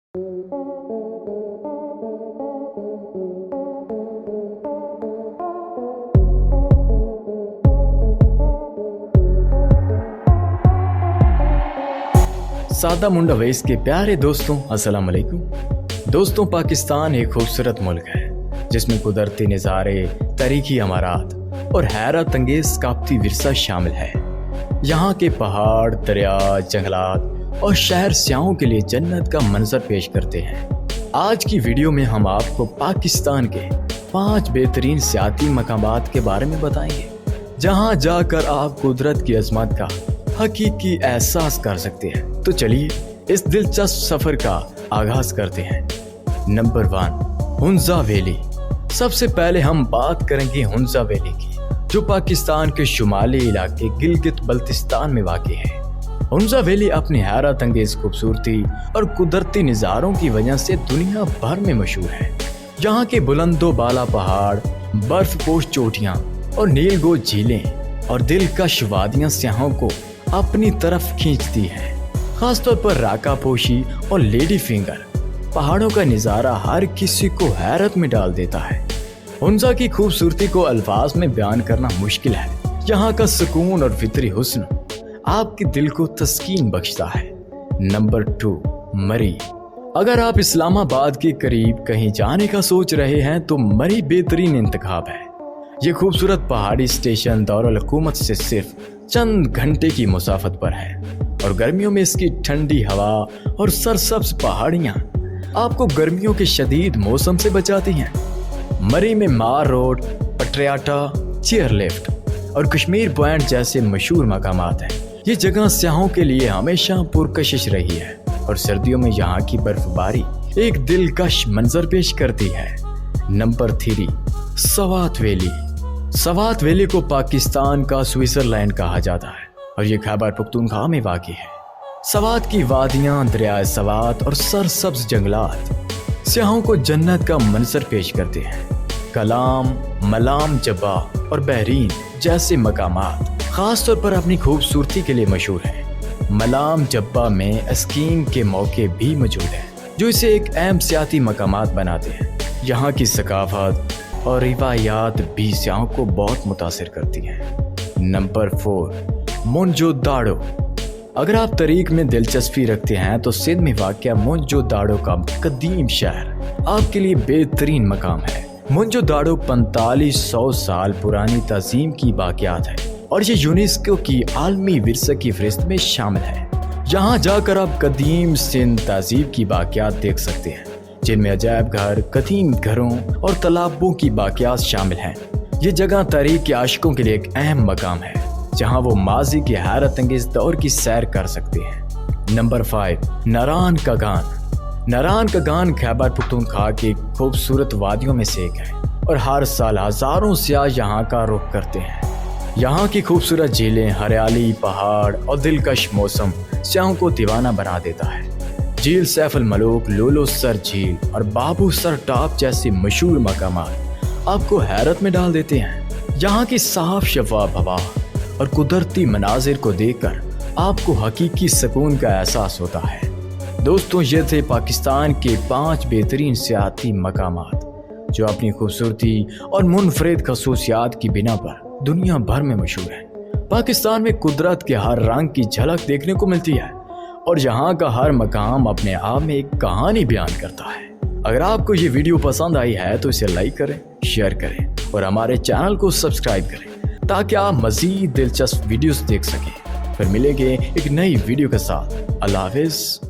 सादा मुंडा वेस के प्यारे दोस्तों, अस्सलाम वालेकुम। दोस्तों, पाकिस्तान एक खूबसूरत मुल्क है जिसमें कुदरती नज़ारे, तारीखी अमारात और हैरत अंगेज सकाफती विरसा शामिल है। यहाँ के पहाड़, दरिया, जंगलात और शहर सियाहों के लिए जन्नत का मंजर पेश करते हैं। आज की वीडियो में हम आपको पाकिस्तान के 5 बेहतरीन सियाती मकामात के बारे में बताएंगे जहाँ जाकर आप कुदरत की अजमत का हकीकी एहसास कर सकते हैं। तो चलिए इस दिलचस्प सफर का आगाज करते हैं। Number 1, Hunza valley. सबसे पहले हम बात करेंगे हुंजा वैली की, जो पाकिस्तान के शुमाली इलाके गिलगित बल्तिस्तान में वाक़ है। हुंजा वैली अपनी हैरत अंगेज खूबसूरती और कुदरती नज़ारों की वजह से दुनिया भर में मशहूर है। यहाँ के बुलंदो बाला पहाड़, बर्फ पोश चोटियाँ और नीलगो झीलें और दिलकश वादियाँ सियाहों को अपनी तरफ खींचती हैं। खासतौर पर राका पोशी और लेडी फिंगर पहाड़ों का नज़ारा हर किसी को हैरत में डाल देता है। हुंजा की खूबसूरती को अल्फाज में बयान करना मुश्किल है। यहाँ का सुकून और फितरी हुस्न आपके दिल को तस्कीन बख्शता है। नंबर 2, मरी। अगर आप इस्लामाबाद के करीब कहीं जाने का सोच रहे हैं तो मरी बेहतरीन इंतखाब है। ये खूबसूरत पहाड़ी स्टेशन दारुल हुकूमत से सिर्फ चंद घंटे की मुसाफत पर है और गर्मियों में इसकी ठंडी हवा और सरसब्ज पहाड़ियाँ आपको गर्मियों के शदीद मौसम से बचाती हैं। मरी में मार रोड, पटरियाटा, चेयर लिफ्ट और कश्मीर पॉइंट जैसे मशहूर मकामात हैं। ये जगह सियाहों के लिए हमेशा पुरकशिश रही है और सर्दियों में यहाँ की बर्फबारी एक दिलकश मंजर पेश करती है। Number 3, Swat valley. Swat valley को पाकिस्तान का स्विट्जरलैंड कहा जाता है और ये खैबर पख्तूनख्वा में वाक़ है। सवात की वादियाँ, दरियाए सवात और सरसब्ज जंगलात सियाहों को जन्नत का मंजर पेश करते हैं। कलाम, मलाम जब्बा और बहरीन जैसे मकामात खास तौर पर अपनी खूबसूरती के लिए मशहूर हैं। मलाम जब्बा में स्कीइंग के मौके भी मौजूद हैं जो इसे एक अहम सियाती मकामात बनाते हैं। यहाँ की सकाफत और रिवायात भी सियाहों को बहुत मुतासिर करती हैं। नंबर 4, मोनजोदाड़ो। अगर आप तारीख में दिलचस्पी रखते हैं तो सिंध में वाक़या मोनजोदाड़ो का कदीम शहर आपके लिए बेहतरीन मकाम है। मोनजोदाड़ो 4500 साल पुरानी तज़ीम की बाक़ियात है और ये यूनेस्को की आलमी विरसा की फहरिस्त में शामिल है। यहाँ जाकर आप कदीम सिंध तहज़ीब की बाक़ियात देख सकते हैं जिनमें अजायब घर, कदीम घरों और तालाबों की बाक़ियात शामिल हैं। ये जगह तारीख के आशिकों के लिए एक अहम मकाम है जहाँ वो माजी के हैरत अंगेज दौर की सैर कर सकते हैं। नंबर 5, नारान का गान। नारान का गान खैबर पख्तूनख्वा की खूबसूरत वादियों में से एक है और हर साल हज़ारों सियाह यहाँ का रुख करते हैं। यहाँ की खूबसूरत झीलें, हरियाली, पहाड़ और दिलकश मौसम सियाहों को दीवाना बना देता है। झील सैफ अल मलूक, लोलो सर झील और बाबू सर टॉप जैसे मशहूर मकामात आपको हैरत में डाल देते हैं। यहाँ की साफ शफाफ हवा और कुदरती मनाजिर को देखकर आपको हकीकी सुकून का एहसास होता है। दोस्तों, ये थे पाकिस्तान के 5 बेहतरीन सियाती मकामात जो अपनी खूबसूरती और मुनफरिद खसूसियात की बिना पर दुनिया भर में मशहूर है। पाकिस्तान में कुदरत के हर रंग की झलक देखने को मिलती है और यहाँ का हर मकाम अपने आप में एक कहानी बयान करता है। अगर आपको ये वीडियो पसंद आई है तो इसे लाइक करें, शेयर करें और हमारे चैनल को सब्सक्राइब करें ताकि आप मज़ीद दिलचस्प वीडियोस देख सकें। फिर मिलेंगे एक नई वीडियो के साथ। अल्लाह हाफ़िज़।